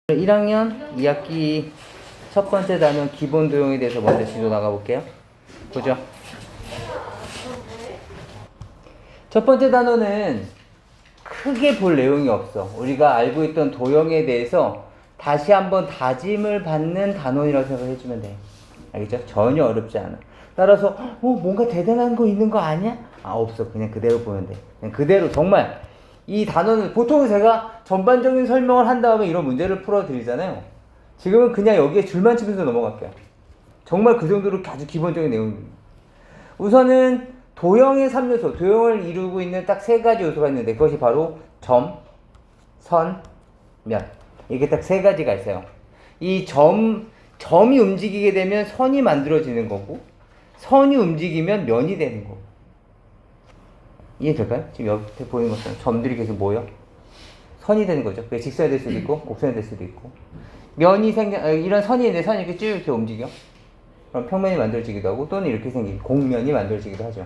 1학년 2학기 첫 번째 단원 기본 도형에 대해서 먼저 지도 나가볼게요. 보죠. 첫 번째 단원은 크게 볼 내용이 없어. 우리가 알고 있던 도형에 대해서 다시 한번 다짐을 받는 단원이라고 생각해주면 돼. 알겠죠? 전혀 어렵지 않아. 따라서 뭔가 대단한 거 있는 거 아니야? 없어. 그냥 그대로 보면 돼. 그냥 그대로 정말 이 단어는 보통 제가 전반적인 설명을 한 다음에 이런 문제를 풀어드리잖아요. 지금은 그냥 여기에 줄만 치면서 넘어갈게요. 정말 그 정도로 아주 기본적인 내용입니다. 우선은 도형의 3요소, 도형을 이루고 있는 딱 3가지 요소가 있는데 그것이 바로 점, 선, 면. 이게 딱 3가지가 있어요. 이 점이 움직이게 되면 선이 만들어지는 거고, 선이 움직이면 면이 되는 거고. 이해될까요? 지금 옆에 보이는 것처럼 점들이 계속 모여 선이 되는 거죠. 그게 직선이 될 수도 있고 곡선이 될 수도 있고, 면이 이런 선이 있는데 선이 이렇게 쭉 이렇게 움직여. 그럼 평면이 만들어지기도 하고 또는 이렇게 생긴 곡면이 만들어지기도 하죠.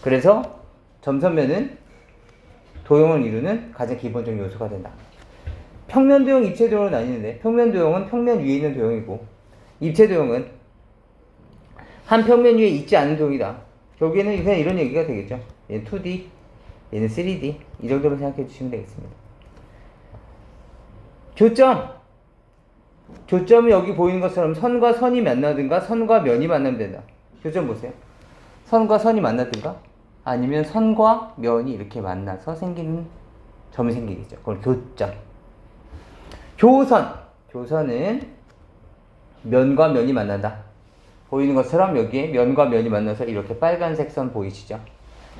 그래서 점선면은 도형을 이루는 가장 기본적인 요소가 된다. 평면도형, 입체도형으로 나뉘는데 평면도형은 평면 위에 있는 도형이고 입체도형은 한 평면 위에 있지 않은 도형이다. 여기에는 그냥 이런 얘기가 되겠죠. 얘는 2D, 얘는 3D. 이 정도로 생각해 주시면 되겠습니다. 교점은 여기 보이는 것처럼 선과 선이 만나든가 선과 면이 만나면 된다. 교점 보세요. 선과 선이 만나든가 아니면 선과 면이 이렇게 만나서 생기는 점이 생기겠죠. 그걸 교점. 교선은 면과 면이 만난다. 보이는 것처럼 여기에 면과 면이 만나서 이렇게 빨간색 선 보이시죠?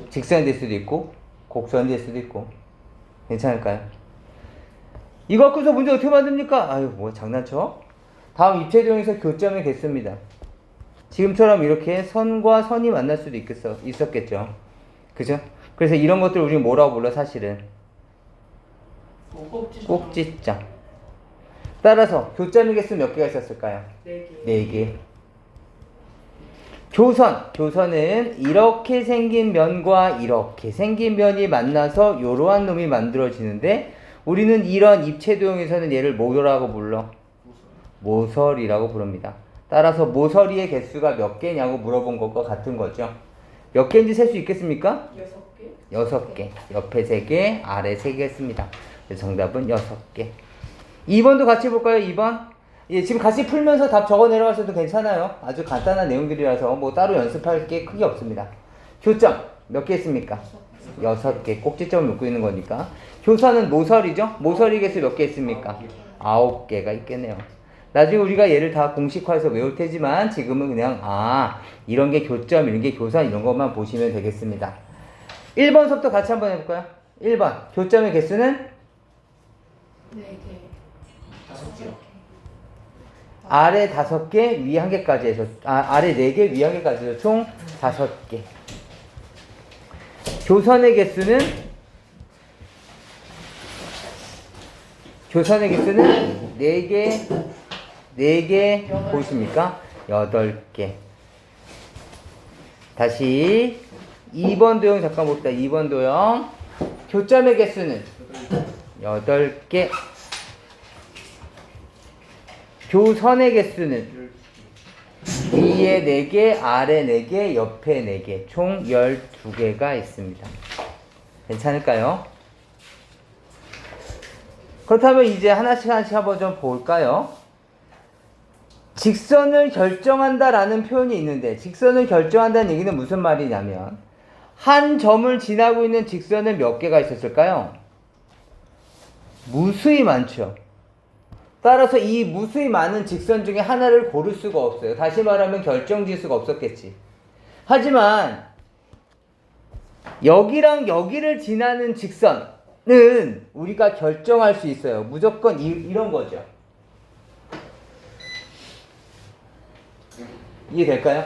직선이 될 수도 있고 곡선이 될 수도 있고. 괜찮을까요? 이거 갖고서 문제 어떻게 만듭니까? 뭐 장난쳐? 다음 입체도형에서 교점의 개수입니다. 지금처럼 이렇게 선과 선이 만날 수도 있었겠죠. 그죠? 그래서 이런 것들 우리는 뭐라고 불러? 사실은 꼭지점. 따라서 교점의 개수 몇 개가 있었을까요? 4개. 교선은 이렇게 생긴 면과 이렇게 생긴 면이 만나서 이러한 놈이 만들어지는데 우리는 이런 입체도형에서는 얘를 뭐라고 불러? 모서리라고 부릅니다. 따라서 모서리의 개수가 몇 개냐고 물어본 것과 같은 거죠. 몇 개인지 셀 수 있겠습니까? 6개. 옆에 3개, 아래 3개 했습니다. 정답은 6개. 2번도 같이 볼까요? 2번. 예, 지금 같이 풀면서 답 적어 내려가셔도 괜찮아요. 아주 간단한 내용들이라서 뭐 따로 연습할 게 크게 없습니다. 교점 몇 개 있습니까? 6개. 꼭지점을 묶고 있는 거니까. 교선은 모서리죠? 모서리 개수 몇 개 있습니까? 9개가 있겠네요. 나중에 우리가 얘를 다 공식화해서 외울 테지만 지금은 그냥 이런 게 교점, 이런 게 교선, 이런 것만 보시면 되겠습니다. 1번서부터 같이 한번 해볼까요? 1번 교점의 개수는 4개. 아래 5개, 위 1개까지 해서 아래 4개, 위 1개까지 해서 총 5개. 교선의 개수는 4개 보이십니까? 8개. 다시 2번 도형 잠깐 봅시다. 2번 도형 교점의 개수는 8개. 교선의 개수는 위에 4개, 아래 4개, 옆에 4개, 총 12개가 있습니다. 괜찮을까요? 그렇다면 이제 하나씩 한번 좀 볼까요? 직선을 결정한다라는 표현이 있는데 직선을 결정한다는 얘기는 무슨 말이냐면 한 점을 지나고 있는 직선은 몇 개가 있었을까요? 무수히 많죠. 따라서 이 무수히 많은 직선 중에 하나를 고를 수가 없어요. 다시 말하면 결정지수가 없었겠지. 하지만 여기랑 여기를 지나는 직선은 우리가 결정할 수 있어요. 무조건 이런 거죠. 이해될까요?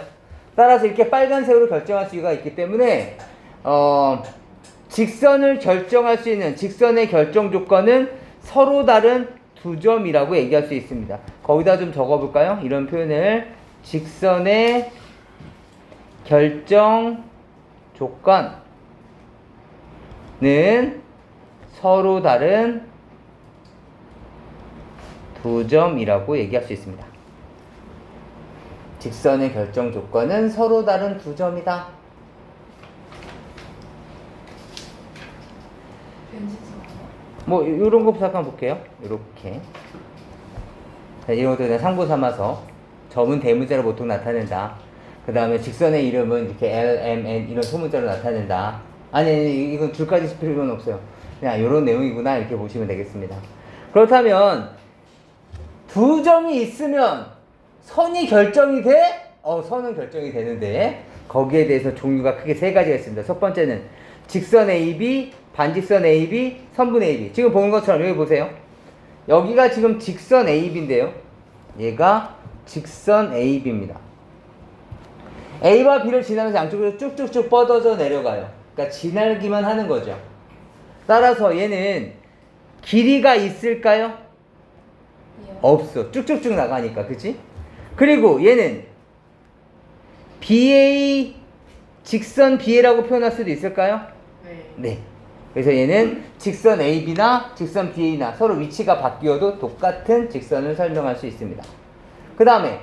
따라서 이렇게 빨간색으로 결정할 수가 있기 때문에 직선을 결정할 수 있는 직선의 결정 조건은 서로 다른 2점이라고 얘기할 수 있습니다. 거기다 좀 적어볼까요? 이런 표현을 직선의 결정 조건은 서로 다른 2점이라고 얘기할 수 있습니다. 직선의 결정 조건은 서로 다른 2점이다. 변진성. 뭐 이런 거 잠깐 볼게요. 이렇게 이런 것도 그냥 상부 삼아서 점은 대문자로 보통 나타낸다. 그 다음에 직선의 이름은 이렇게 L, M, N 이런 소문자로 나타낸다. 아니 이건 줄까지 짚을 필요는 없어요. 그냥 이런 내용이구나 이렇게 보시면 되겠습니다. 그렇다면 2점이 있으면 선이 결정이 돼? 선은 결정이 되는데 거기에 대해서 종류가 크게 3가지가 있습니다. 첫 번째는 직선 AB, 반직선 AB, 선분 AB. 지금 보는 것처럼 여기 보세요. 여기가 지금 직선 AB인데요. 얘가 직선 AB입니다. A와 B를 지나면서 양쪽으로 쭉쭉쭉 뻗어져 내려가요. 그러니까 지나기만 하는 거죠. 따라서 얘는 길이가 있을까요? 예. 없어. 쭉쭉쭉 나가니까. 그치? 그리고 얘는 BA, 직선 BA라고 표현할 수도 있을까요? 네. 네. 그래서 얘는 직선 AB나 직선 BA나 서로 위치가 바뀌어도 똑같은 직선을 설명할 수 있습니다. 그 다음에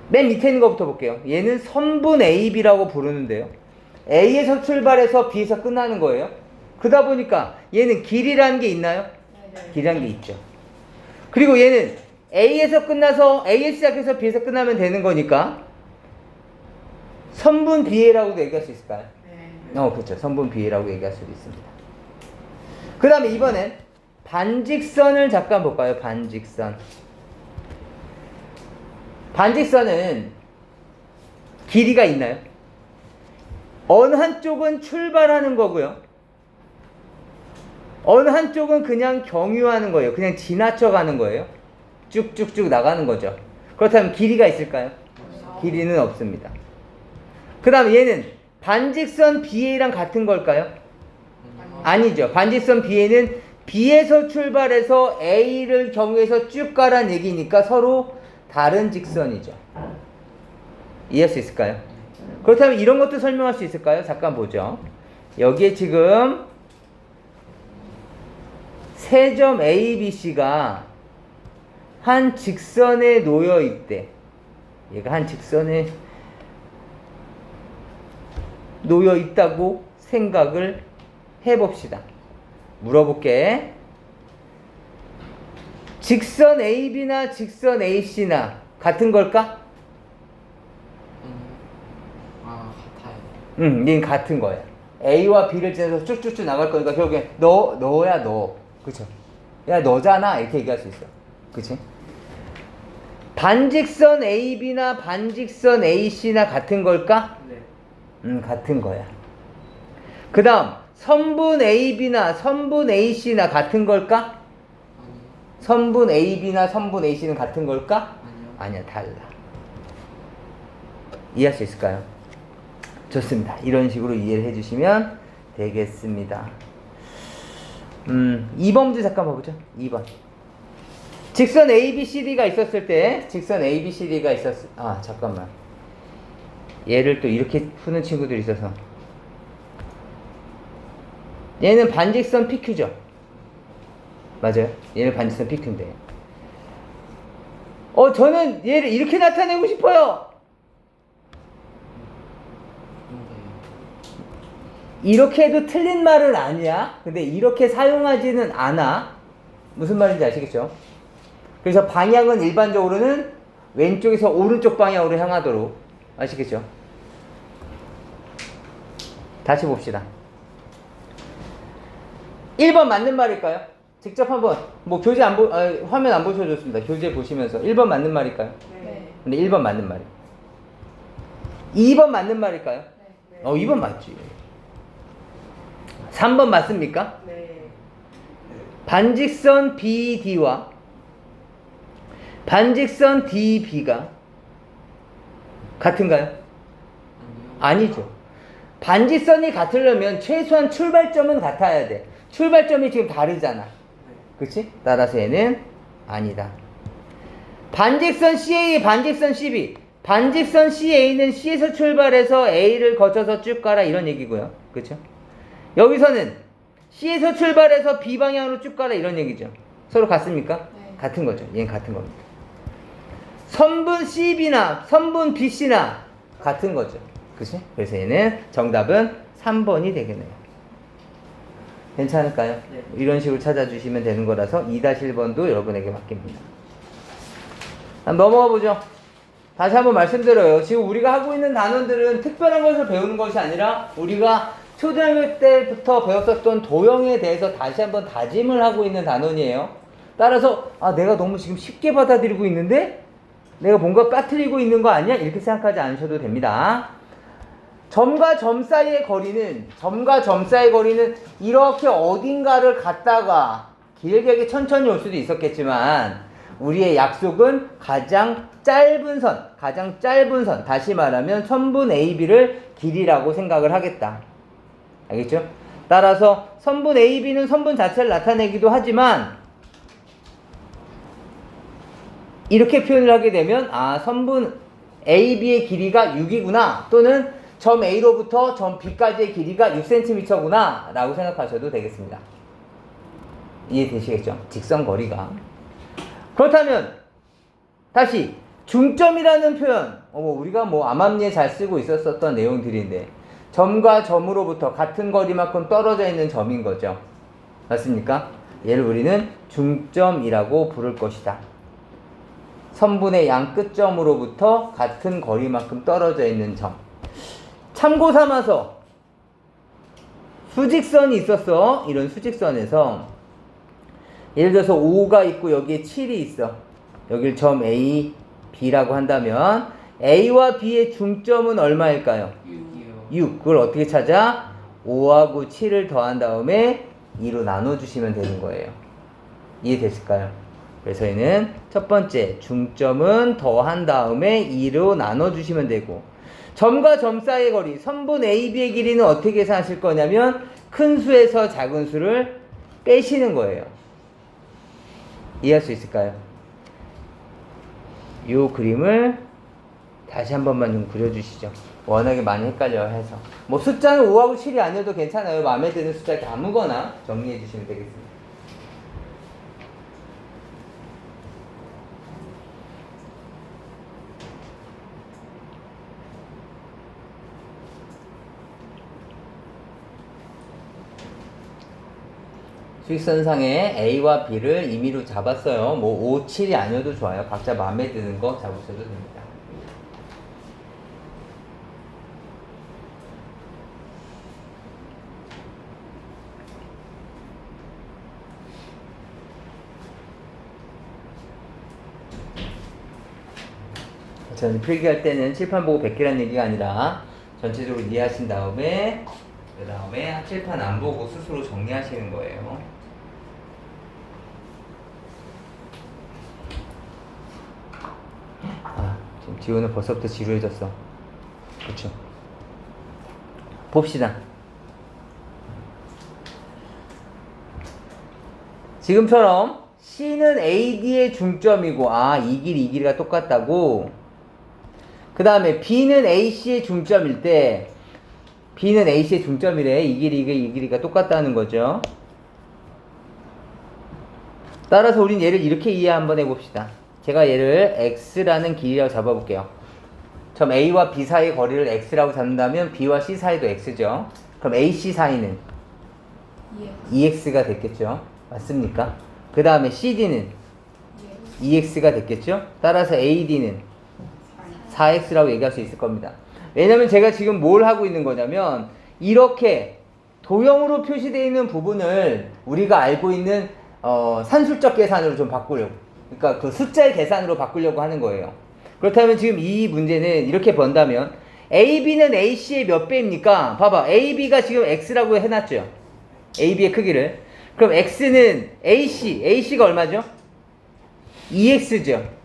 맨 밑에 있는 것부터 볼게요. 얘는 선분 AB라고 부르는데요. A에서 출발해서 B에서 끝나는 거예요. 그러다 보니까 얘는 길이라는 게 있나요? 네. 길이라는 게 있죠. 그리고 얘는 A에서 끝나서 A에서 시작해서 B에서 끝나면 되는 거니까 선분 BA라고도 얘기할 수 있을까요? 네. 그렇죠. 선분 BA라고 얘기할 수도 있습니다. 그 다음에 이번엔 반직선을 잠깐 볼까요? 반직선. 반직선은 길이가 있나요? 어느 한쪽은 출발하는 거고요. 어느 한쪽은 그냥 경유하는 거예요. 그냥 지나쳐 가는 거예요. 쭉쭉쭉 나가는 거죠. 그렇다면 길이가 있을까요? 길이는 없습니다. 그 다음에 얘는 반직선 BA랑 같은 걸까요? 아니죠. 반직선 BA는 B에서 출발해서 A를 경유해서 쭉 가란 얘기니까 서로 다른 직선이죠. 이해할 수 있을까요? 그렇다면 이런 것도 설명할 수 있을까요? 잠깐 보죠. 여기에 지금 세 점 A, B, C가 한 직선에 놓여 있대. 얘가 한 직선에 놓여 있다고 생각을 해봅시다. 물어볼게. 직선 AB나 직선 AC나 같은 걸까? 같아요. 얘는 같은 거야. A와 B를 지나서 쭉쭉쭉 나갈 거니까 결국엔 너야 너. 그쵸? 야 너잖아 이렇게 얘기할 수 있어. 그치? 반직선 AB나 반직선 AC나 같은 걸까? 네. 같은 거야. 그 다음 선분 AB나 선분 AC나 같은 걸까? 아니요. 선분 AB나 선분 AC는 같은 걸까? 아니요. 아니야, 달라. 이해할 수 있을까요? 좋습니다. 이런 식으로 이해를 해주시면 되겠습니다. 2번 문제 잠깐 봐보죠. 2번. 직선 ABCD가 있었을 때, 직선 ABCD가 잠깐만. 얘를 또 이렇게 푸는 친구들이 있어서. 얘는 반직선 PQ죠. 맞아요. 얘는 반직선 PQ인데. 저는 얘를 이렇게 나타내고 싶어요. 이렇게 해도 틀린 말은 아니야. 근데 이렇게 사용하지는 않아. 무슨 말인지 아시겠죠? 그래서 방향은 일반적으로는 왼쪽에서 오른쪽 방향으로 향하도록. 아시겠죠? 다시 봅시다. 1번 맞는 말일까요? 직접 한번 교재 화면 안 보셔도 좋습니다. 교재 보시면서 1번 맞는 말일까요? 네. 근데 1번 맞는 말이에요. 2번 맞는 말일까요? 네. 2번 맞지. 3번 맞습니까? 네. 반직선 BD와 반직선 DB가 같은가요? 아니죠. 반직선이 같으려면 최소한 출발점은 같아야 돼. 출발점이 지금 다르잖아. 그치? 따라서 얘는 아니다. 반직선 CA, 반직선 CB. 반직선 CA는 C에서 출발해서 A를 거쳐서 쭉 가라 이런 얘기고요. 그쵸? 여기서는 C에서 출발해서 B 방향으로 쭉 가라 이런 얘기죠. 서로 같습니까? 네. 같은 거죠. 얘는 같은 겁니다. 선분 CB나 선분 BC나 같은 거죠. 그치? 그래서 얘는 정답은 3번이 되겠네요. 괜찮을까요? 네. 이런 식으로 찾아주시면 되는 거라서 2-1번도 여러분에게 맡깁니다. 한번 넘어가 보죠. 다시 한번 말씀드려요. 지금 우리가 하고 있는 단원들은 특별한 것을 배우는 것이 아니라 우리가 초등학교 때부터 배웠었던 도형에 대해서 다시 한번 다짐을 하고 있는 단원이에요. 따라서 내가 너무 지금 쉽게 받아들이고 있는데 내가 뭔가 빠뜨리고 있는 거 아니야? 이렇게 생각하지 않으셔도 됩니다. 점과 점 사이의 거리는 이렇게 어딘가를 갔다가 길게 천천히 올 수도 있었겠지만 우리의 약속은 가장 짧은 선, 다시 말하면 선분 AB를 길이라고 생각을 하겠다. 알겠죠? 따라서 선분 AB는 선분 자체를 나타내기도 하지만 이렇게 표현을 하게 되면 선분 AB의 길이가 6이구나, 또는 점 A로부터 점 B까지의 길이가 6cm구나 라고 생각하셔도 되겠습니다. 이해되시겠죠? 직선거리가. 그렇다면 다시 중점이라는 표현, 우리가 암암리에 잘 쓰고 있었던 내용들인데 점과 점으로부터 같은 거리만큼 떨어져 있는 점인 거죠. 맞습니까? 얘를 우리는 중점이라고 부를 것이다. 선분의 양 끝점으로부터 같은 거리만큼 떨어져 있는 점. 참고 삼아서 수직선이 있었어. 이런 수직선에서 예를 들어서 5가 있고 여기에 7이 있어. 여길 점 A, B라고 한다면 A와 B의 중점은 얼마일까요? 6이요. 6. 그걸 어떻게 찾아? 5하고 7을 더한 다음에 2로 나눠주시면 되는 거예요. 이해되실까요? 그래서 얘는 첫 번째 중점은 더한 다음에 2로 나눠주시면 되고, 점과 점 사이의 거리, 선분 AB의 길이는 어떻게 계산하실 거냐면 큰 수에서 작은 수를 빼시는 거예요. 이해할 수 있을까요? 이 그림을 다시 한 번만 좀 그려주시죠. 워낙에 많이 헷갈려 해서. 숫자는 5하고 7이 아니어도 괜찮아요. 마음에 드는 숫자 이렇게 아무거나 정리해 주시면 되겠습니다. 수익선상에 A와 B를 임의로 잡았어요. 5, 7이 아니어도 좋아요. 각자 마음에 드는 거 잡으셔도 됩니다. 저는 필기할 때는 칠판 보고 베끼라는 얘기가 아니라 전체적으로 이해하신 다음에 그 다음에 칠판 안 보고 스스로 정리하시는 거예요. 지금 지우는 벌써부터 지루해졌어. 그렇죠? 봅시다. 지금처럼 C는 AD의 중점이고, 이 길이가 똑같다고. 그 다음에 B는 AC의 중점일 때, B는 AC의 중점이래. 이 길이가 똑같다는 거죠. 따라서 우린 얘를 이렇게 이해 한번 해봅시다. 제가 얘를 X라는 길이라고 잡아볼게요. 점 A와 B 사이의 거리를 X라고 잡는다면 B와 C 사이도 X죠. 그럼 AC 사이는 EX가 됐겠죠. 맞습니까? 그 다음에 CD는 EX가 됐겠죠. 따라서 AD는 4X라고 얘기할 수 있을 겁니다. 왜냐면 제가 지금 뭘 하고 있는 거냐면 이렇게 도형으로 표시되어 있는 부분을 우리가 알고 있는 산술적 계산으로 좀 바꾸려고, 그러니까 그 숫자의 계산으로 바꾸려고 하는 거예요. 그렇다면 지금 이 문제는 이렇게 본다면 AB는 AC의 몇 배입니까? 봐봐, AB가 지금 X라고 해놨죠. AB의 크기를. 그럼 X는 AC가 얼마죠? EX죠.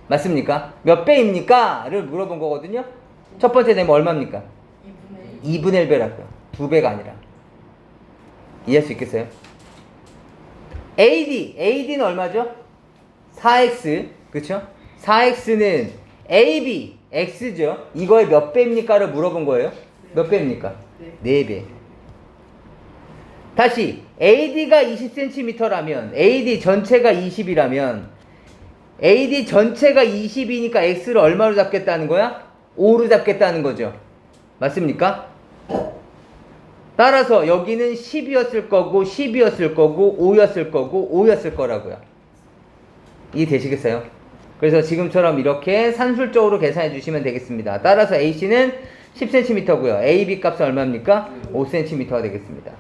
맞습니까? 몇 배입니까? 를 물어본 거거든요. 첫 번째 내면 얼마입니까? 2분의 1배라고요. 2배가 아니라. 이해할 수 있겠어요? AD는 얼마죠? 4X, 그쵸? 4X는 AB, X죠? 이거의 몇 배입니까? 를 물어본 거예요. 몇 배입니까? 4배. 다시 AD가 20cm라면 AD 전체가 20이라면 AD 전체가 20이니까 X를 얼마로 잡겠다는 거야? 5로 잡겠다는 거죠. 맞습니까? 따라서 여기는 10이었을 거고 10이었을 거고 5였을 거고 5였을 거라고요. 이해되시겠어요? 그래서 지금처럼 이렇게 산술적으로 계산해 주시면 되겠습니다. 따라서 AC는 10cm고요. AB 값은 얼마입니까? 5cm가 되겠습니다.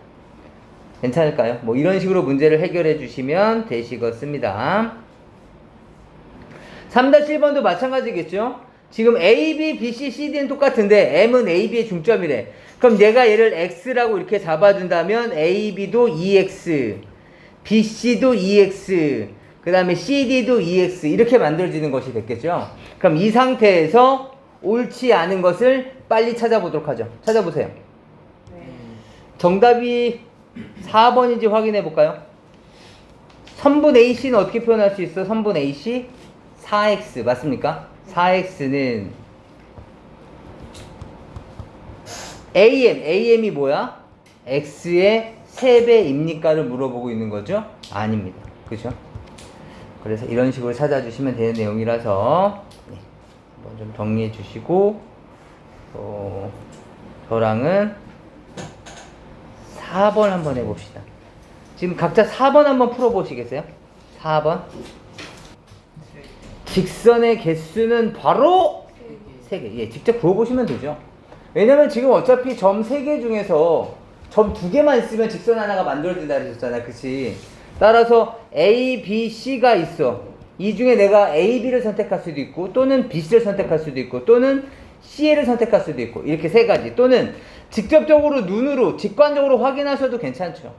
괜찮을까요? 뭐 이런 식으로 문제를 해결해 주시면 되시겠습니다. 3-1번도 마찬가지겠죠? 지금 A, B, B, C, C, D는 똑같은데 M은 A, B의 중점이래. 그럼 내가 얘를 X라고 이렇게 잡아준다면 A, B도 EX, B, C도 EX, 그 다음에 C, D도 EX 이렇게 만들어지는 것이 됐겠죠? 그럼 이 상태에서 옳지 않은 것을 빨리 찾아보도록 하죠. 찾아보세요. 정답이 4번인지 확인해 볼까요? 선분 AC는 어떻게 표현할 수 있어? 선분 AC 4X 맞습니까? 4X는 AM이 뭐야? X의 3배입니까를 물어보고 있는 거죠? 아닙니다. 그죠? 그래서 이런 식으로 찾아주시면 되는 내용이라서 네, 한번 좀 정리해 주시고 저랑은 4번 한번 해봅시다. 지금 각자 4번 한번 풀어보시겠어요? 4번 직선의 개수는 바로 3개. 예, 직접 그어보시면 되죠. 왜냐면 지금 어차피 점 3개 중에서 점 2개만 있으면 직선 하나가 만들어진다 그랬잖아. 그치? 따라서 A, B, C가 있어. 이 중에 내가 A, B를 선택할 수도 있고 또는 B, C를 선택할 수도 있고 또는 C를 선택할 수도 있고 이렇게 3가지. 또는 직접적으로 눈으로 직관적으로 확인하셔도 괜찮죠.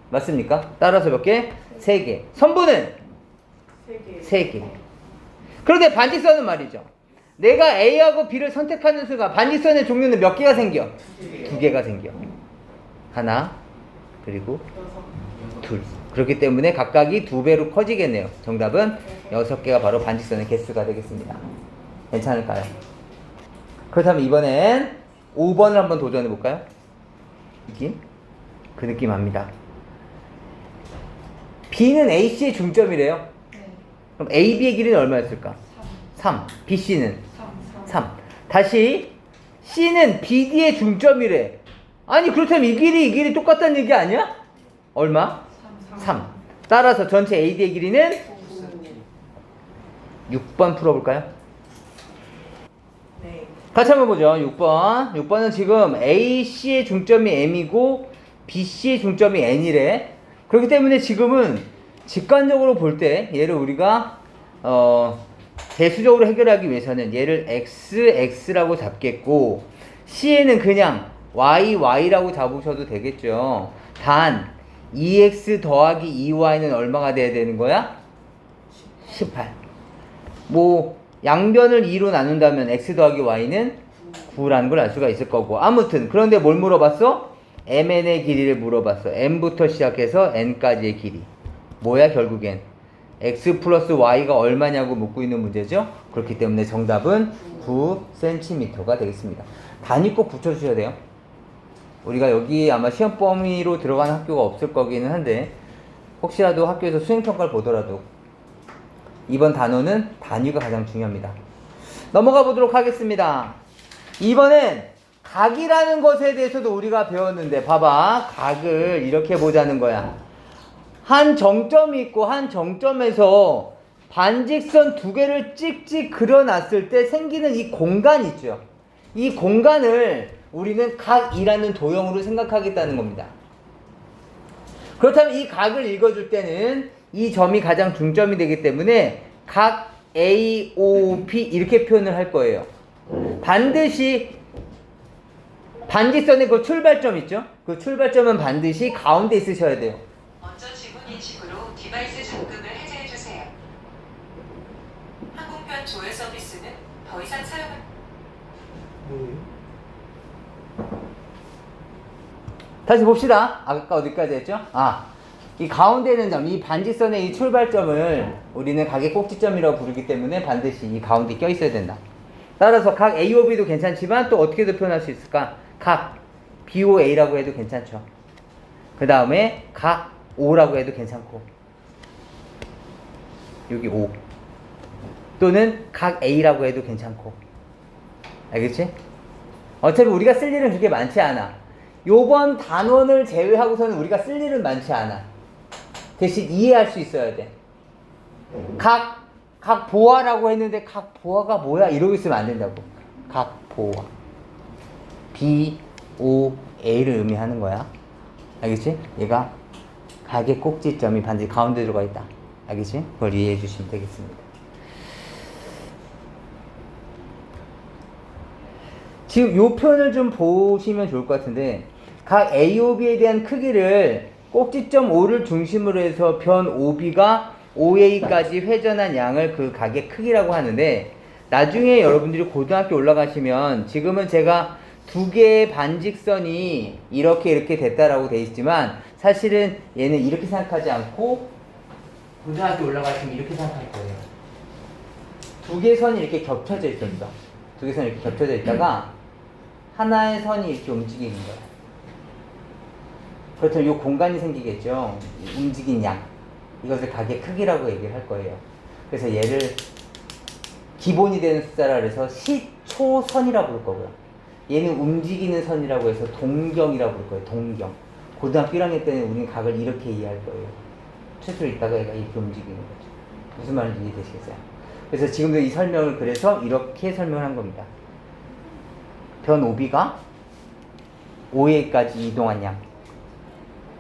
맞습니까? 따라서 몇 개? 3개. 선분은? 3개. 그런데 반직선은 말이죠. 내가 A하고 B를 선택하는 순간 반직선의 종류는 몇 개가 생겨? 2개가 생겨. 하나, 그리고 둘. 그렇기 때문에 각각이 2배로 커지겠네요. 정답은 6개가 바로 반직선의 개수가 되겠습니다. 괜찮을까요? 그렇다면 이번엔 5번을 한번 도전해 볼까요? 느낌? 그 느낌 압니다. B는 AC의 중점이래요. 네. 그럼 AB의 길이는 얼마였을까? 3. BC는? 3. 다시 C는 BD의 중점이래. 아니 그렇다면 이 길이 똑같다는 얘기 아니야? 얼마? 3. 따라서 전체 AD의 길이는 6번 풀어볼까요? 네. 같이 한번 보죠. 6번. 6번은 지금 AC의 중점이 M이고 BC의 중점이 N이래. 그렇기 때문에 지금은 직관적으로 볼 때 얘를 우리가 대수적으로 해결하기 위해서는 얘를 X라고 잡겠고 C에는 그냥 Y라고 잡으셔도 되겠죠. 단 2X 더하기 2Y는 얼마가 돼야 되는 거야? 18. 뭐 양변을 2로 나눈다면 X 더하기 Y는 9라는 걸 알 수가 있을 거고 아무튼 그런데 뭘 물어봤어? MN의 길이를 물어봤어. M부터 시작해서 N까지의 길이 뭐야 결국엔? X 플러스 Y가 얼마냐고 묻고 있는 문제죠. 그렇기 때문에 정답은 9cm가 되겠습니다. 단위 꼭 붙여주셔야 돼요. 우리가 여기 아마 시험 범위로 들어가는 학교가 없을 거기는 한데 혹시라도 학교에서 수행평가를 보더라도 이번 단어는 단위가 가장 중요합니다. 넘어가 보도록 하겠습니다. 이번엔 각이라는 것에 대해서도 우리가 배웠는데 봐봐. 각을 이렇게 보자는 거야. 한 정점이 있고 한 정점에서 반직선 2개를 찍찍 그려놨을 때 생기는 이 공간 있죠. 이 공간을 우리는 각이라는 도형으로 생각하겠다는 겁니다. 그렇다면 이 각을 읽어줄 때는 이 점이 가장 중점이 되기 때문에 각 AOP 이렇게 표현을 할 거예요. 반드시 반직선의 그 출발점 있죠? 그 출발점은 반드시 가운데 있으셔야 돼요. 먼저 지문 인식으로 디바이스 잠금을 해제해주세요. 항공편 조회 서비스는 더 이상 사용을 다시 봅시다. 아까 어디까지 했죠? 이 가운데 있는 점, 이 반직선의 이 출발점을 우리는 각의 꼭지점이라고 부르기 때문에 반드시 이 가운데 껴 있어야 된다. 따라서 각 AOB도 괜찮지만 또 어떻게도 표현할 수 있을까? 각 BOA라고 해도 괜찮죠. 그 다음에 각 O라고 해도 괜찮고 여기 O 또는 각 A라고 해도 괜찮고 알겠지? 어차피 우리가 쓸 일은 그렇게 많지 않아. 요번 단원을 제외하고서는 우리가 쓸 일은 많지 않아. 대신 이해할 수 있어야 돼. 각 보아라고 했는데 각 보아가 뭐야? 이러고 있으면 안 된다고. 각 보아 B, O, A를 의미하는 거야. 알겠지? 얘가 각의 꼭지점이 반드시 가운데 들어가 있다. 알겠지? 그걸 이해해 주시면 되겠습니다. 지금 요 표현을 좀 보시면 좋을 것 같은데 각 AOB에 대한 크기를 꼭지점 O를 중심으로 해서 변 OB가 OA까지 회전한 양을 그 각의 크기라고 하는데 나중에 여러분들이 고등학교 올라가시면 지금은 제가 두 개의 반직선이 이렇게 됐다라고 돼 있지만 사실은 얘는 이렇게 생각하지 않고 고등학교 올라가시면 이렇게 생각할 거예요. 두 개의 선이 이렇게 겹쳐져 있었어. 두 개의 선이 이렇게 겹쳐져 있다가 하나의 선이 이렇게 움직이는 거야. 그렇다면 이 공간이 생기겠죠. 움직인 양. 이것을 각의 크기라고 얘기를 할 거예요. 그래서 얘를 기본이 되는 숫자라 그래서 시초선이라고 부를 거고요. 얘는 움직이는 선이라고 해서 동경이라고 부를 거예요. 동경. 고등학교 1학년 때는 우리는 각을 이렇게 이해할 거예요. 최초로 있다가 얘가 이렇게 움직이는 거죠. 무슨 말인지 이해되시겠어요? 그래서 지금도 이 설명을 그래서 이렇게 설명을 한 겁니다. 변 OB가 OA까지 이동한 양.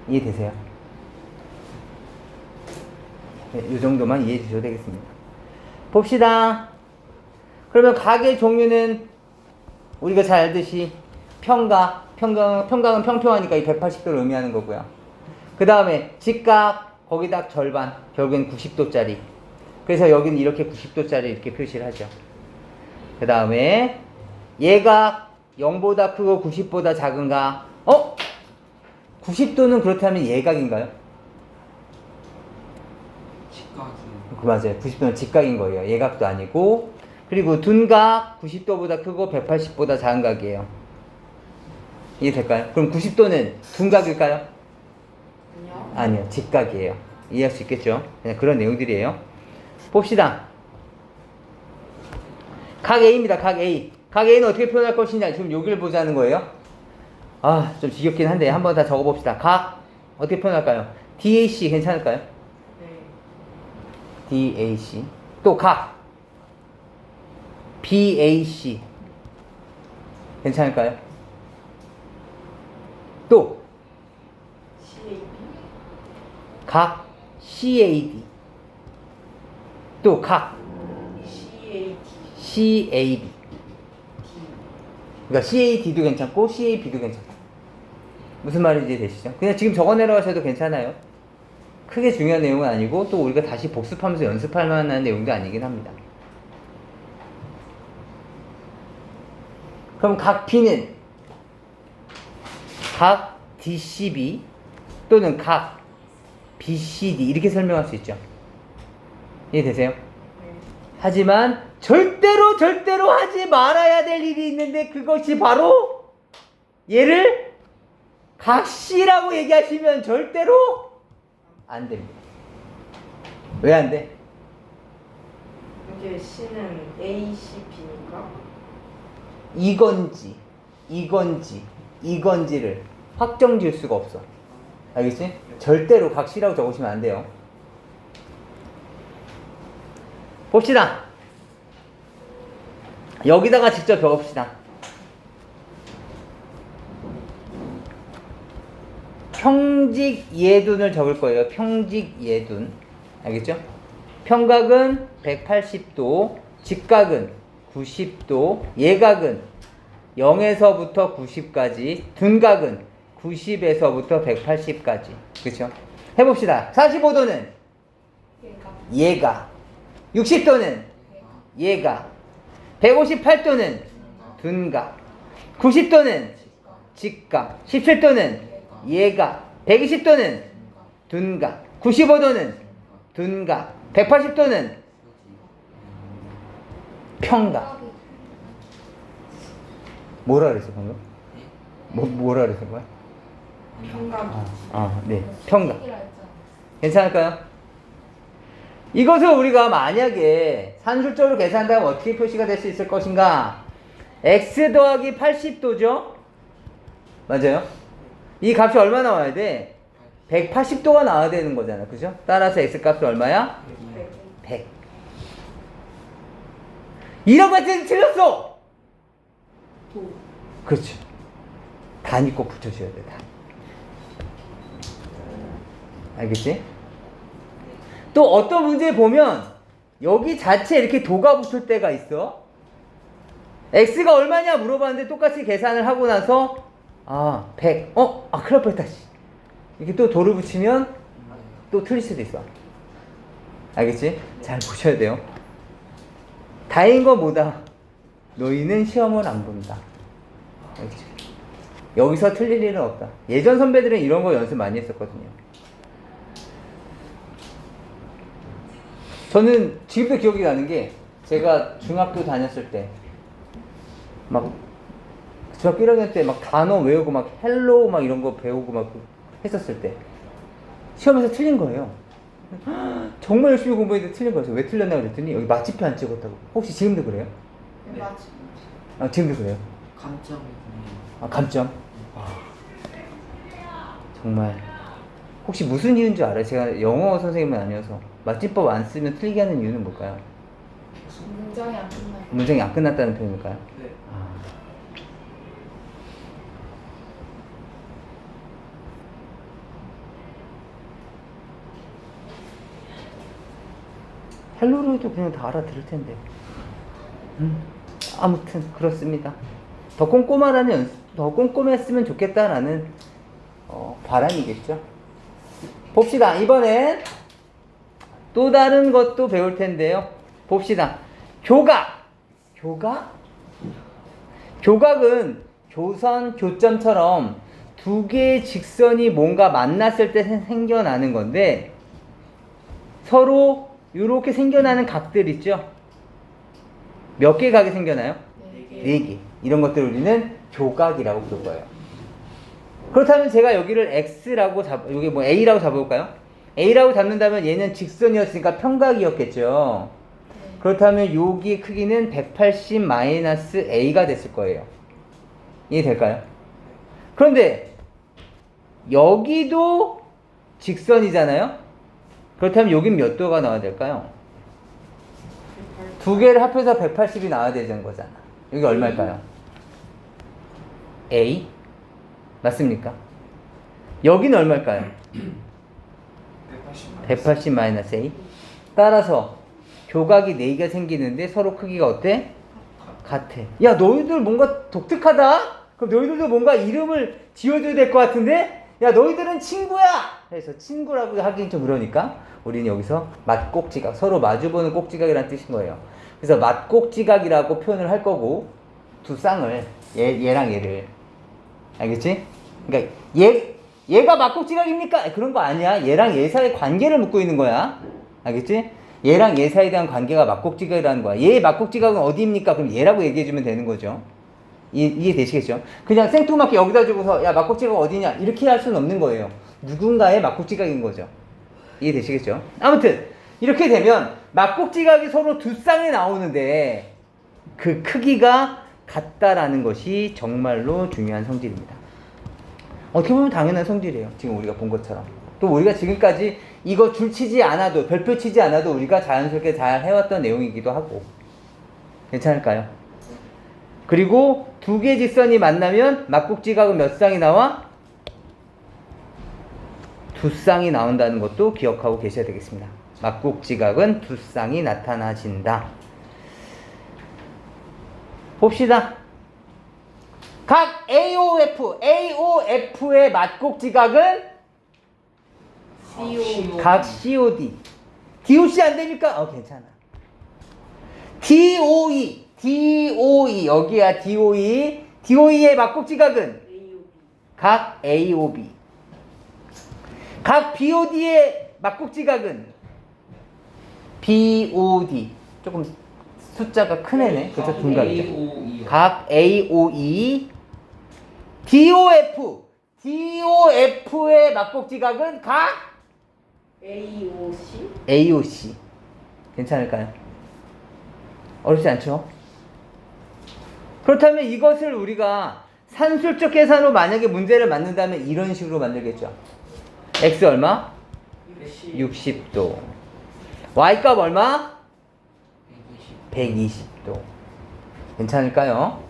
이해되세요? 네, 이 정도만 이해해 주셔도 되겠습니다. 봅시다. 그러면 각의 종류는 우리가 잘 알듯이 평각은 평평하니까 이 180도를 의미하는 거고요. 그 다음에 직각, 거기다 절반, 결국엔 90도짜리. 그래서 여기는 이렇게 90도짜리 이렇게 표시를 하죠. 그 다음에 얘가 0보다 크고 90보다 작은가? 90도는 그렇다면 예각인가요? 직각이. 맞아요. 90도는 직각인 거예요. 예각도 아니고. 그리고 둔각 90도보다 크고 180보다 작은 각이에요. 이해될까요? 그럼 90도는 둔각일까요? 아니요. 아니요. 직각이에요. 이해할 수 있겠죠? 그냥 그런 내용들이에요. 봅시다. 각 A입니다. 각 A. 각 A는 어떻게 표현할 것이냐. 지금 여기를 보자는 거예요. 좀 지겹긴 한데 한번 다 적어봅시다. 각 어떻게 표현할까요? DAC 괜찮을까요? 네. DAC. 또 각 BAC 괜찮을까요? 또 CAB. 각 CAD. 또 각 CAD. CAB. 그러니까 CAD도 괜찮고 CAB도 괜찮고. 무슨 말인지 되시죠? 그냥 지금 적어 내려가셔도 괜찮아요. 크게 중요한 내용은 아니고 또 우리가 다시 복습하면서 연습할 만한 내용도 아니긴 합니다. 그럼 각 B는 각 DCB 또는 각 BCD 이렇게 설명할 수 있죠. 이해되세요? 네. 하지만 절대로 하지 말아야 될 일이 있는데 그것이 바로 얘를 각 C라고 얘기하시면 절대로 안 됩니다. 왜 안 돼? 이게 C는 ACB니까. 이건지를 확정 지을 수가 없어. 알겠지? 절대로 각 C라고 적으시면 안 돼요. 봅시다. 여기다가 직접 적읍시다. 평직 예둔을 적을 거예요. 평직 예둔. 알겠죠? 평각은 180도, 직각은 90도, 예각은 0에서부터 90까지, 둔각은 90에서부터 180까지. 그렇죠? 해봅시다. 45도는 예각, 60도는 예각, 158도는 둔각, 90도는 직각, 17도는 예각, 120도는 둔각, 95도는 둔각, 180도는 평각. 뭐라 그랬어 방금? 뭐라 그랬어 거야? 평감. 네. 평각. 괜찮을까요? 이것을 우리가 만약에 산술적으로 계산한다면 어떻게 표시가 될 수 있을 것인가? x 더하기 80도죠? 맞아요? 이 값이 얼마 나와야 돼? 180도가 나와야 되는 거잖아. 그죠? 따라서 x 값이 얼마야? 100. 이런 거 같은 틀렸어! 그렇죠. 단위 꼭 붙여줘야 돼, 단위. 알겠지? 또 어떤 문제 보면 여기 자체에 이렇게 도가 붙을 때가 있어. x가 얼마냐 물어봤는데 똑같이 계산을 하고 나서 100. 큰일 날 뻔했다. 이렇게 또 도를 붙이면 또 틀릴 수도 있어. 알겠지? 잘 보셔야 돼요. 다행인 건 뭐다? 너희는 시험을 안 본다. 알겠지? 여기서 틀릴 일은 없다. 예전 선배들은 이런 거 연습 많이 했었거든요. 저는 지금도 기억이 나는 게 제가 중학교 다녔을 때 막 중학교 1학년 때 막 단어 외우고 막 헬로우 막 이런 거 배우고 막 했었을 때 시험에서 틀린 거예요. 정말 열심히 공부했는데 틀린 거였어요. 왜 틀렸나 그랬더니 여기 마침표 안 찍었다고. 혹시 지금도 그래요? 네. 지금도 그래요? 감점이 감점? 정말 혹시 무슨 이유인 줄 알아요? 제가 영어 선생님은 아니어서 맞춤법 안 쓰면 틀리게 하는 이유는 뭘까요? 문장이 안 끝나요. 문장이 안 끝났다는 표현일까요? 네. 헬로로 해도 그냥 다 알아들을 텐데. 아무튼 그렇습니다. 더 꼼꼼하라는 연습, 더 꼼꼼했으면 좋겠다라는 바람이겠죠. 봅시다. 이번엔 또 다른 것도 배울 텐데요. 봅시다. 교각. 교각은 교선, 교점처럼 두 개의 직선이 뭔가 만났을 때 생겨나는 건데 서로 이렇게 생겨나는 각들 있죠? 몇 개 각이 생겨나요? 4개. 이런 것들을 우리는 교각이라고 부를 거예요. 그렇다면 제가 여기를 X라고 여기 뭐 A라고 잡아볼까요? A라고 잡는다면 얘는 직선이었으니까 평각이었겠죠. 그렇다면 여기 크기는 180-A가 됐을 거예요. 이해될까요? 그런데 여기도 직선이잖아요? 그렇다면 여긴 몇 도가 나와야 될까요? 두 개를 합해서 180이 나와야 되는 거잖아. 여기 얼마일까요? A? 맞습니까? 여기는 얼마일까요? 180-A. 따라서 교각이 4개가 생기는데 서로 크기가 어때? 같아. 야, 너희들 뭔가 독특하다? 그럼 너희들도 뭔가 이름을 지어줘야 될 것 같은데? 야, 너희들은 친구야! 해서 친구라고 하긴 좀 그러니까 우리는 여기서 맞꼭지각, 서로 마주보는 꼭지각이라는 뜻인 거예요. 그래서 맞꼭지각이라고 표현을 할 거고 두 쌍을 얘랑 얘를 알겠지? 그러니까 얘가 맞꼭지각입니까? 그런 거 아니야. 얘랑 얘 사이의 관계를 묻고 있는 거야. 알겠지? 얘랑 얘 사이에 대한 관계가 맞꼭지각이라는 거야. 얘의 맞꼭지각은 어디입니까? 그럼 얘라고 얘기해주면 되는 거죠. 이해되시겠죠? 그냥 생뚱맞게 여기다 주고서 야 맞꼭지각 어디냐 이렇게 할 수는 없는 거예요. 누군가의 맞꼭지각인 거죠. 이해되시겠죠? 아무튼 이렇게 되면 맞꼭지각이 서로 두 쌍이 나오는데 그 크기가 같다라는 것이 정말로 중요한 성질입니다. 어떻게 보면 당연한 성질이에요. 지금 우리가 본 것처럼. 또 우리가 지금까지 이거 줄 치지 않아도 별표 치지 않아도 우리가 자연스럽게 잘 해왔던 내용이기도 하고 괜찮을까요? 그리고 두 개의 직선이 만나면 맞꼭지각은 몇 쌍이 나와? 두 쌍이 나온다는 것도 기억하고 계셔야 되겠습니다. 맞꼭지각은 두 쌍이 나타나진다. 봅시다. 각 AOF의 맞꼭지각은 각 COD. DOC 안 됩니까? 괜찮아. DOE 여기야 DOE의 맞꼭지각은 각 AOB. 각 BOD의 맞꼭지각은 BOD. 조금 숫자가 큰 애네. 그래서 둔각이죠. 각 AOE DOF DOF의 막복지각은 각 AOC? AOC. 괜찮을까요? 어렵지 않죠? 그렇다면 이것을 우리가 산술적 계산으로 만약에 문제를 만든다면 이런 식으로 만들겠죠. X 얼마? 60도. Y 값 얼마? 120도. 괜찮을까요?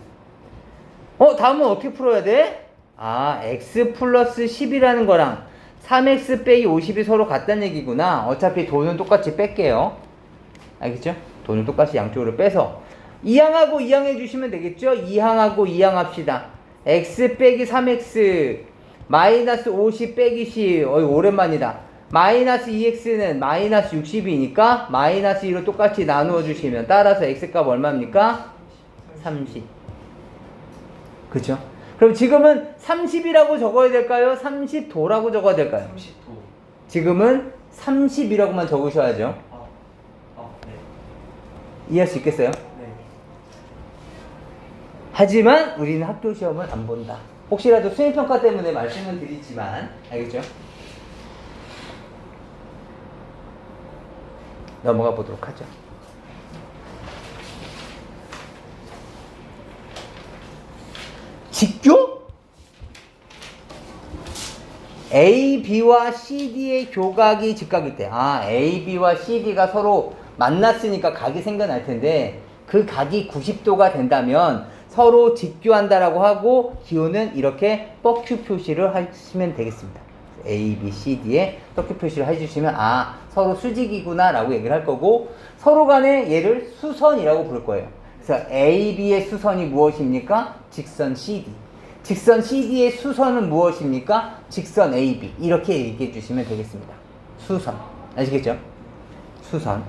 다음은 어떻게 풀어야 돼? X 플러스 10이라는 거랑 3X 빼기 50이 서로 같다는 얘기구나. 어차피 돈은 똑같이 뺄게요. 알겠죠? 돈을 똑같이 양쪽으로 빼서 이항하고 이항 해주시면 되겠죠? 이항하고 이항 합시다. X 빼기 3X 마이너스 50 빼기 10. 오랜만이다. 마이너스 2X는 마이너스 60이니까 마이너스 2로 똑같이 나누어 주시면 따라서 X값 얼마입니까? 30. 그죠? 그럼 지금은 30이라고 적어야 될까요? 30도라고 적어야 될까요? 30도. 지금은 30이라고만 적으셔야죠. 네. 이해할 수 있겠어요? 네. 하지만 우리는 학교 시험을 안 본다. 혹시라도 수행평가 때문에 말씀을 드리지만 알겠죠? 넘어가 보도록 하죠. 직교? A, B와 CD의 교각이 직각일 때 A, B와 CD가 서로 만났으니까 각이 생겨날 텐데 그 각이 90도가 된다면 서로 직교한다라고 하고 기호는 이렇게 뻑큐 표시를 하시면 되겠습니다. A, B, C, D에 뻑큐 표시를 해주시면 서로 수직이구나 라고 얘기를 할 거고 서로 간에 얘를 수선이라고 부를 거예요. 그래서 A, B의 수선이 무엇입니까? 직선 CD. 직선 CD의 수선은 무엇입니까? 직선 AB. 이렇게 얘기해 주시면 되겠습니다. 수선. 아시겠죠? 수선.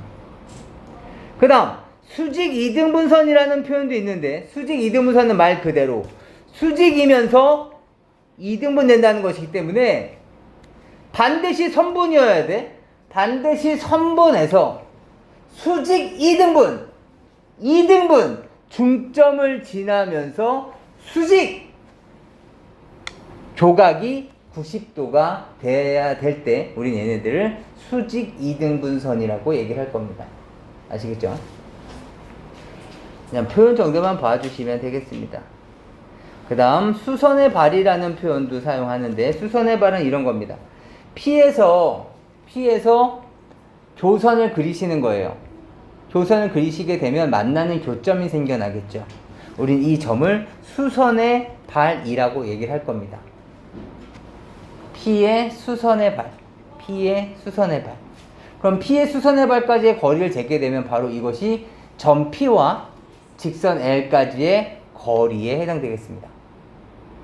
그 다음 수직 이등분선이라는 표현도 있는데 수직 이등분선은 말 그대로 수직이면서 이등분 된다는 것이기 때문에 반드시 선분이어야 돼. 반드시 선분에서 수직 이등분 중점을 지나면서 수직 교각이 90도가 돼야 될 때 우린 얘네들을 수직 이등분선이라고 얘기를 할 겁니다. 아시겠죠? 그냥 표현 정도만 봐주시면 되겠습니다. 그 다음 수선의 발이라는 표현도 사용하는데 수선의 발은 이런 겁니다. P에서 교선을 그리시는 거예요. 교선을 그리시게 되면 만나는 교점이 생겨나겠죠. 우린 이 점을 수선의 발이라고 얘기를 할 겁니다. P의 수선의 발. 그럼 P의 수선의 발까지의 거리를 재게 되면 바로 이것이 점 P와 직선 L까지의 거리에 해당되겠습니다.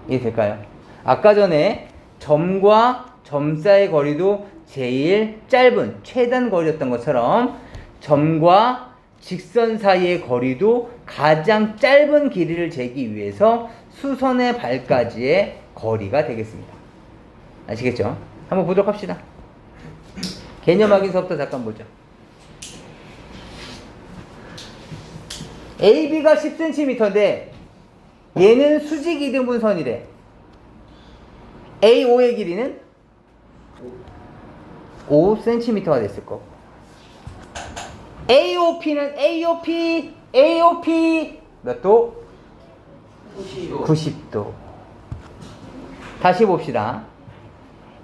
이해될까요? 아까 전에 점과 점 사이의 거리도 제일 짧은 최단 거리였던 것처럼 점과 직선 사이의 거리도 가장 짧은 길이를 재기 위해서 수선의 발까지의 거리가 되겠습니다. 아시겠죠? 한번 보도록 합시다. 개념 확인서부터 잠깐 보죠. AB가 10cm인데 얘는 수직 이등분선이래. AO의 길이는 5cm가 됐을 거고 AOP는 AOP 몇 도? 90도. 다시 봅시다.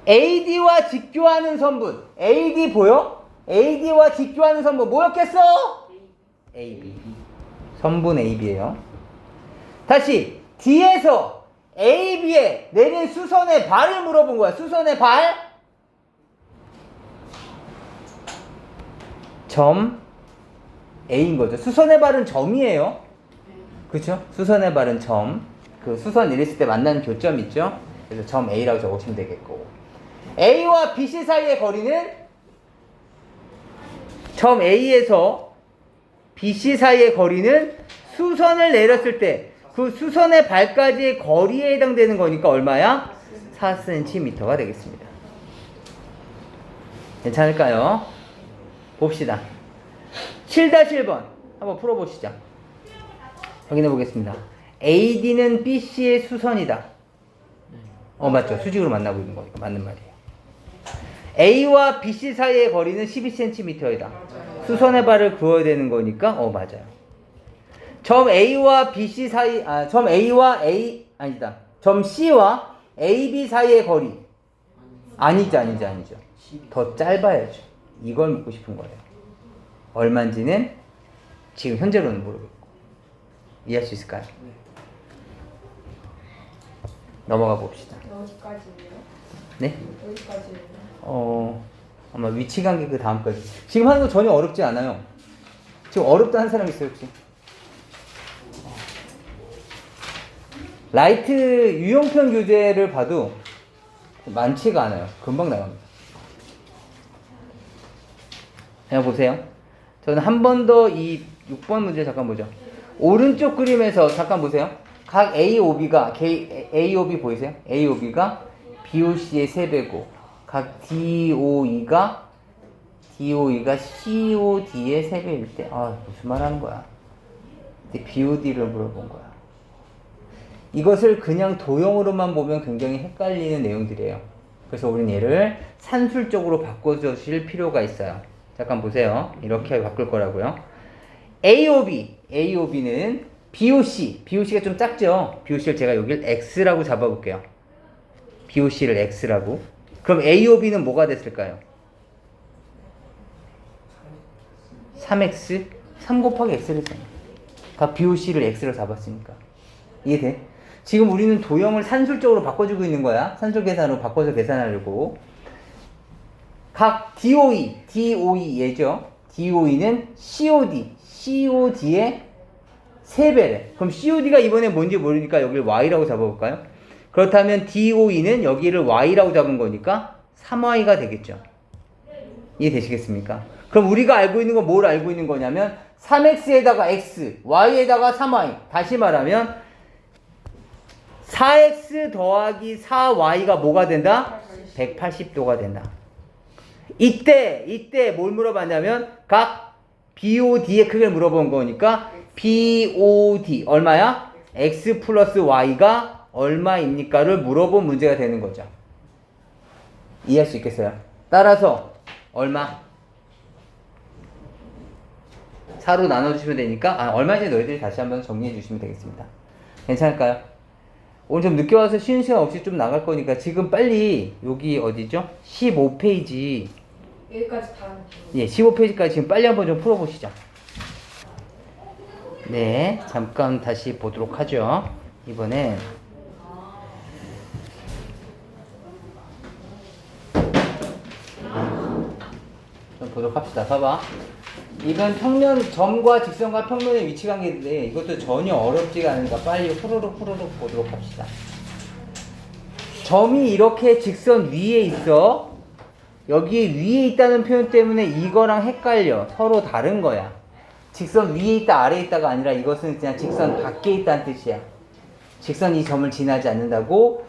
AD와 직교하는 선분 AD 보여? AD와 직교하는 선분 뭐였겠어? AB. 선분 AB예요. 다시 D에서 AB에 내린 수선의 발을 물어본 거야. 수선의 발 점 A인 거죠. 수선의 발은 점이에요. 그렇죠? 수선의 발은 점. 그 수선 내렸을 때 만나는 교점 있죠? 그래서 점 A라고 적으시면 되겠고 A와 BC 사이의 거리는 점 A에서 BC 사이의 거리는 수선을 내렸을 때 그 수선의 발까지의 거리에 해당되는 거니까 얼마야? 4cm가 되겠습니다. 괜찮을까요? 봅시다. 7-1번 한번 풀어보시죠. 확인해 보겠습니다. AD는 BC의 수선이다. 맞죠. 수직으로 만나고 있는 거니까 맞는 말이에요. A와 BC 사이의 거리는 12cm이다. 수선의 발을 그어야 되는 거니까 맞아요. 점 A와 BC 사이 점 A와 A 아니다. 점 C와 AB 사이의 거리 아니죠. 더 짧아야죠. 이걸 묻고 싶은 거예요. 얼마인지는 지금 현재로는 모르겠고 이해할 수 있을까요? 넘어가 봅시다. 어디까지예요? 네? 어디까지예요? 아마 위치 관계 그 다음까지. 지금 하는 거 전혀 어렵지 않아요. 지금 어렵다 하는 사람 있어요, 혹시? 라이트 유형편 교재를 봐도 많지가 않아요. 금방 나갑니다. 그냥 보세요. 저는 한 번 더 이 6번 문제 잠깐 보죠. 오른쪽 그림에서 잠깐 보세요. 각 AOB가 AOB 보이세요? AOB가 BOC의 3배고 각 DOE가 COD의 3배일 때 무슨 말 하는 거야? 근데 BOD를 물어본 거야. 이것을 그냥 도형으로만 보면 굉장히 헷갈리는 내용들이에요. 그래서 우리는 얘를 산술적으로 바꿔주실 필요가 있어요. 잠깐 보세요. 이렇게 바꿀 거라고요. AOB는 BOC가 좀 작죠? BOC를 제가 여기를 X라고 잡아볼게요. BOC를 X라고. 그럼 AOB는 뭐가 됐을까요? 3X? 3 곱하기 X를 했잖아요. 각 BOC를 X로 잡았으니까. 이해돼? 지금 우리는 도형을 산술적으로 바꿔주고 있는 거야. 산술 계산으로 바꿔서 계산하려고. 각 DOE 얘죠. DOE는 COD의 3배래. 그럼 COD가 이번에 뭔지 모르니까 여기를 Y라고 잡아볼까요? 그렇다면 DOE는 여기를 Y라고 잡은 거니까 3Y가 되겠죠. 이해되시겠습니까? 그럼 우리가 알고 있는 건 뭘 알고 있는 거냐면 3X에다가 X, Y에다가 3Y. 다시 말하면 4X 더하기 4Y가 뭐가 된다? 180도가 된다. 이때 뭘 물어봤냐면 각 BOD의 크기를 물어본 거니까 BOD 얼마야? X 플러스 Y가 얼마입니까를 물어본 문제가 되는 거죠. 이해할 수 있겠어요? 따라서 얼마? 4로 나눠주시면 되니까 얼마인지 너희들이 다시 한번 정리해 주시면 되겠습니다. 괜찮을까요? 오늘 좀 늦게 와서 쉬는 시간 없이 좀 나갈 거니까 지금 빨리 여기 어디죠? 15페이지 여기까지 다. 15페이지까지 지금 빨리 한번 좀 풀어보시죠. 네, 잠깐 다시 보도록 하죠. 이번엔 좀 보도록 합시다. 봐봐. 이건 점과 직선과 평면의 위치 관계인데 이것도 전혀 어렵지가 않으니까 빨리 후루룩 보도록 합시다. 점이 이렇게 직선 위에 있어. 여기 위에 있다는 표현 때문에 이거랑 헷갈려. 서로 다른 거야. 직선 위에 있다 아래에 있다가 아니라 이것은 그냥 직선 밖에 있다는 뜻이야. 직선이 점을 지나지 않는다고.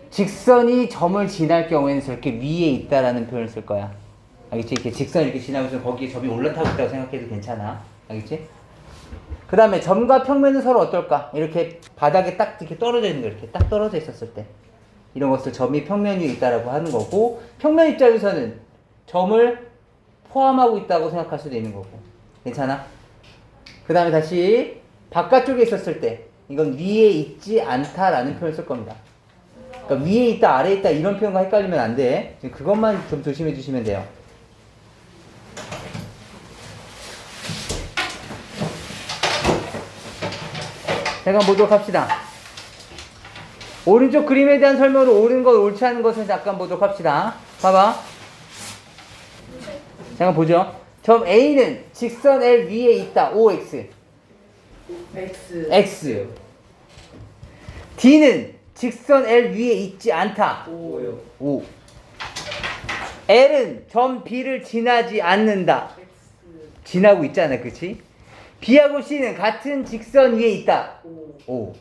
직선이 점을 지날 경우에는 저렇게 위에 있다라는 표현을 쓸 거야. 알겠지? 이렇게 직선 이렇게 지나면서 거기에 점이 올라타고 있다고 생각해도 괜찮아. 알겠지? 그 다음에 점과 평면은 서로 어떨까? 이렇게 바닥에 딱 이렇게 떨어져 있는 거, 이렇게 딱 떨어져 있었을 때. 이런 것을 점이 평면 위에 있다라고 하는 거고, 평면 입장에서는 점을 포함하고 있다고 생각할 수도 있는 거고. 괜찮아? 그 다음에 다시 바깥쪽에 있었을 때, 이건 위에 있지 않다라는 표현을 쓸 겁니다. 그러니까 위에 있다, 아래에 있다 이런 표현과 헷갈리면 안 돼. 그것만 좀 조심해 주시면 돼요. 잠깐 보도록 합시다. 오른쪽 그림에 대한 설명으로 옳은 것, 옳지 않은 것을 잠깐 보도록 합시다. 봐봐. 잠깐 보죠. 점 A는 직선 L 위에 있다. OX. X. D는 직선 L 위에 있지 않다. O. L은 점 B를 지나지 않는다. 지나고 있잖아, 그치? B하고 C는 같은 직선 위에 있다. O.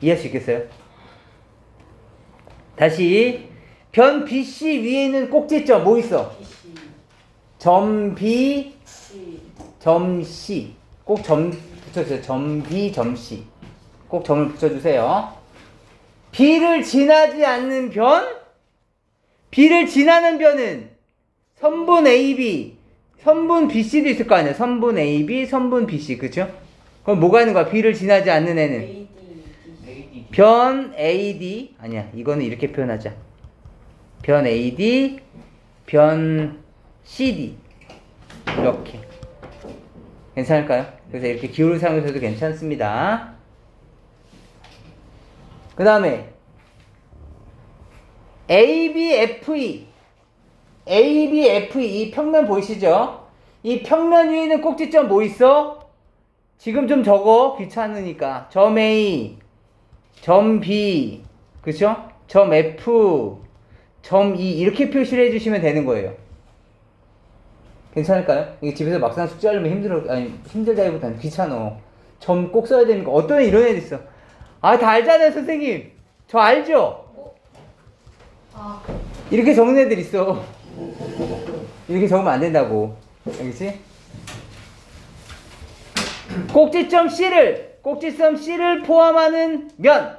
이해할 수 있겠어요? 다시 변 BC 위에 있는 꼭지점 뭐 있어? 점 B, 점 C. 꼭 점 붙여주세요. 점 B, 점 C. 꼭 점을 붙여주세요. B를 지나지 않는 변? B를 지나는 변은 선분 AB, 선분 BC도 있을 거 아니야. 선분 AB, 선분 BC, 그쵸? 그럼 뭐가 있는 거야? B를 지나지 않는 애는? AD. 변 AD, 아니야, 이거는 이렇게 표현하자. 변 AD, 변 CD, 이렇게. 괜찮을까요? 그래서 이렇게 기호를 사용해서도 괜찮습니다. 그 다음에 ABFE, ABFE 이 평면 보이시죠? 이 평면 위에 있는 꼭지점 뭐 있어? 지금 좀 적어, 귀찮으니까. 점 A, 점 B, 그쵸? 점 F, 점 E 이렇게 표시를 해주시면 되는 거예요. 괜찮을까요? 이게 집에서 막상 숙제하려면 힘들다기보다는 귀찮아. 점 꼭 써야 되니까. 어떤 애 이런 애들 있어. 아, 다 알잖아요, 선생님. 저 알죠? 아, 이렇게 적는 애들 있어. 이렇게 적으면 안 된다고. 알겠지? 꼭지점 C를 포함하는 면.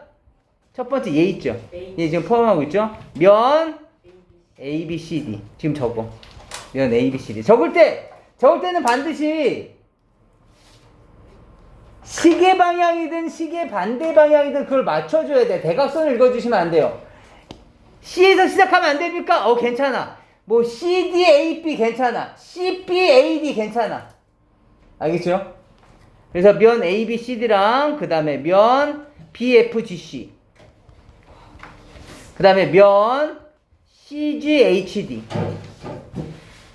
첫 번째 얘 있죠? 얘 지금 포함하고 있죠? 면 ABCD. 지금 적어. 면 ABCD. 적을 때는 반드시 시계 방향이든 시계 반대 방향이든 그걸 맞춰줘야 돼. 대각선을 읽어주시면 안 돼요. C에서 시작하면 안 됩니까? 괜찮아. 뭐 CDAB 괜찮아. CBAD 괜찮아. 알겠죠? 그래서 면 ABCD랑 그 다음에 면 BFGC, 그 다음에 면 CGHD.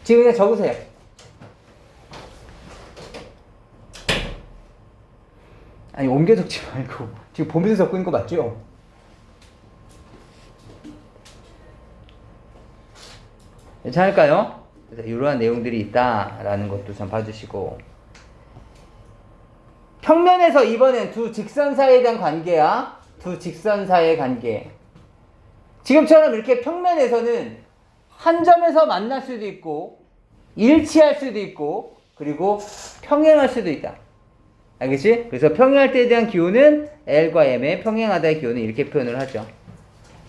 지금 그냥 적으세요. 아니, 옮겨 적지 말고 지금 보면서 적고 있는 거 맞죠? 괜찮을까요? 그래서 이러한 내용들이 있다라는 것도 좀 봐주시고, 평면에서 이번엔 두 직선 사이에 대한 관계야. 두 직선 사이의 관계. 지금처럼 이렇게 평면에서는 한 점에서 만날 수도 있고 일치할 수도 있고 그리고 평행할 수도 있다. 알겠지? 그래서 평행할 때에 대한 기호는 L과 M의 평행하다의 기호는 이렇게 표현을 하죠.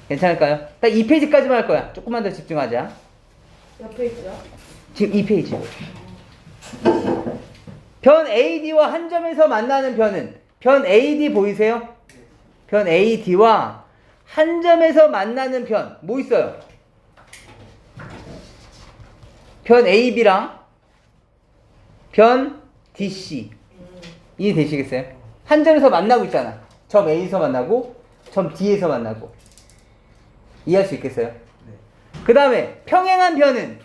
괜찮을까요? 딱 2페이지까지만 할 거야. 조금만 더 집중하자. 옆에 있죠? 지금 2페이지. 변 AD와 한 점에서 만나는 변은 변 AD 보이세요? 변 AD와 한 점에서 만나는 변 뭐 있어요? 변 AB랑 변 DC. 이해되시겠어요? 한 점에서 만나고 있잖아. 점 A에서 만나고 점 D에서 만나고. 이해할 수 있겠어요? 네. 그 다음에 평행한 변은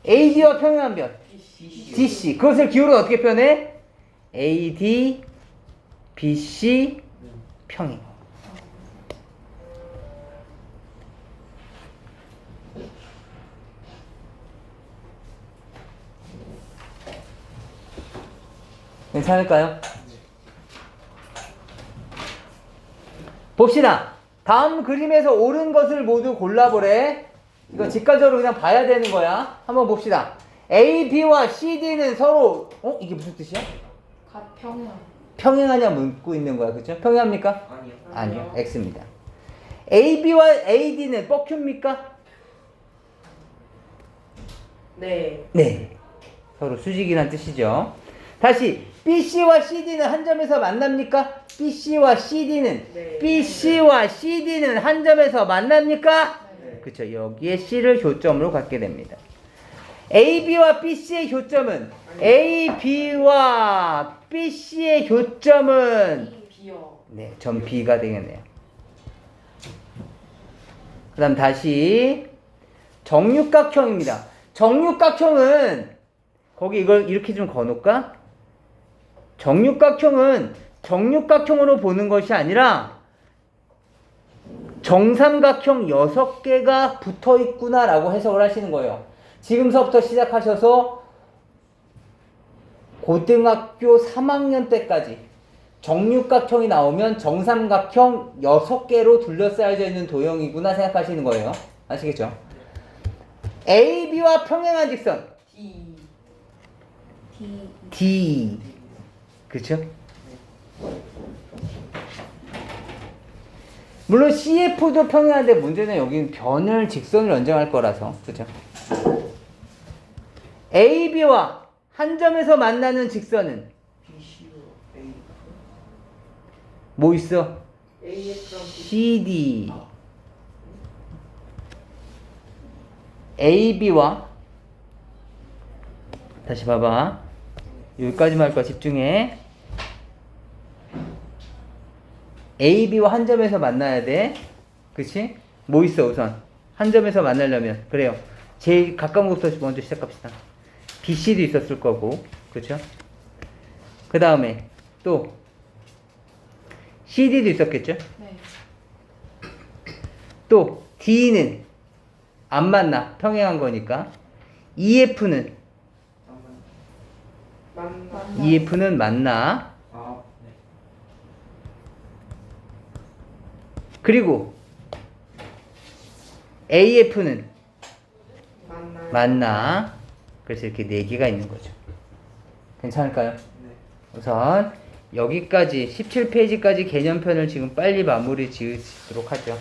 AD와 평행한 변 DC. 그것을 기호로 어떻게 표현해? AD, BC, 평행. 괜찮을까요? 봅시다. 다음 그림에서 옳은 것을 모두 골라보래. 이거 직관적으로 그냥 봐야 되는 거야. 한번 봅시다. A, B와 C, D는 서로 이게 무슨 뜻이야? 평행. 평행하냐 묻고 있는 거야. 그렇죠? 평행합니까? 아니요. 아니요. X입니다. A, B와 A, D는 뻑큐입니까? 네. 네. 서로 수직이란 뜻이죠. 다시 BC와 CD는 한 점에서 만납니까? BC와 CD는 네. BC와 CD는 한 점에서 만납니까? 네. 그렇죠. 여기에 C를 교점으로 갖게 됩니다. AB와 BC의 교점은 AB와 BC의 교점은 B요. 네, 점 B가 되겠네요. 그 다음 다시 정육각형입니다. 정육각형은 거기 이걸 이렇게 좀 거놓을까? 정육각형은 정육각형으로 보는 것이 아니라 정삼각형 6개가 붙어 있구나 라고 해석을 하시는 거예요. 지금서부터 시작하셔서 고등학교 3학년 때까지 정육각형이 나오면 정삼각형 6개로 둘러싸여져 있는 도형이구나 생각하시는 거예요. 아시겠죠? AB와 평행한 직선 D. D. 그렇죠? 물론 CF도 평행한데 문제는 여기는 변을 직선을 연정할 거라서. 그죠? AB와 한 점에서 만나는 직선은 BCU A 뭐 있어? AF랑 B. CD. AB와 다시 봐봐. 여기까지만 할 거야. 집중해. AB와 한 점에서 만나야 돼. 그치? 뭐 있어 우선? 한 점에서 만나려면. 그래요. 제일 가까운 것부터 먼저 시작합시다. BC도 있었을 거고. 그쵸? 그 다음에 또 CD도 있었겠죠? 네. 또 D는 안 만나. 평행한 거니까. EF는 만나. EF는 만나. 아, 네. 그리고 AF는 만나. 만나. 그래서 이렇게 4개가 있는 거죠. 괜찮을까요? 네. 우선 여기까지 17페이지까지 개념편을 지금 빨리 마무리 지으도록 하죠.